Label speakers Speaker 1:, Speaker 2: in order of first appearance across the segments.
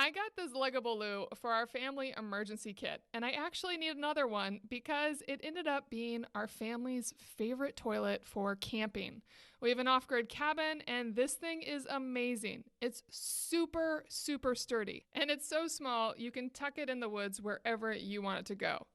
Speaker 1: I got this Luggable Loo for our family emergency kit, and I actually need another one because it ended up being our family's favorite toilet for camping. We have an off-grid cabin, and this thing is amazing. It's super, super sturdy, and it's so small you can tuck it in the woods wherever you want it to go.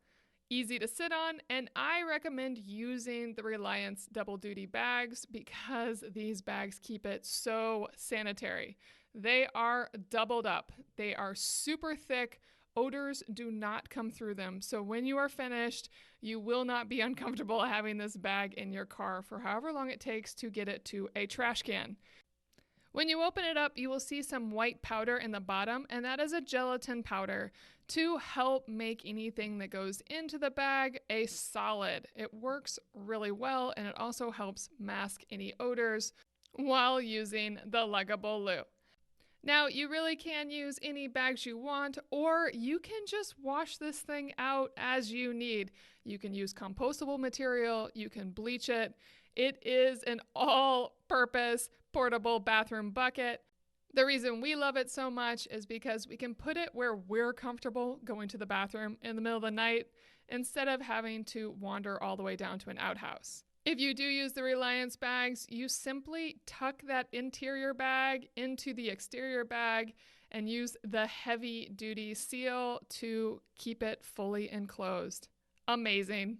Speaker 1: Easy to sit on, and I recommend using the Reliance double duty bags because these bags keep it so sanitary. They are doubled up. They are super thick. Odors do not come through them. So when you are finished, you will not be uncomfortable having this bag in your car for however long it takes to get it to a trash can. When you open it up, you will see some white powder in the bottom, and that is a gelatin powder to help make anything that goes into the bag a solid. It works really well, and it also helps mask any odors while using the Luggable Loo. Now, you really can use any bags you want, or you can just wash this thing out as you need. You can use compostable material, you can bleach it. It is an all-purpose portable bathroom bucket. The reason we love it so much is because we can put it where we're comfortable going to the bathroom in the middle of the night instead of having to wander all the way down to an outhouse. If you do use the Reliance bags, you simply tuck that interior bag into the exterior bag and use the heavy duty seal to keep it fully enclosed. Amazing.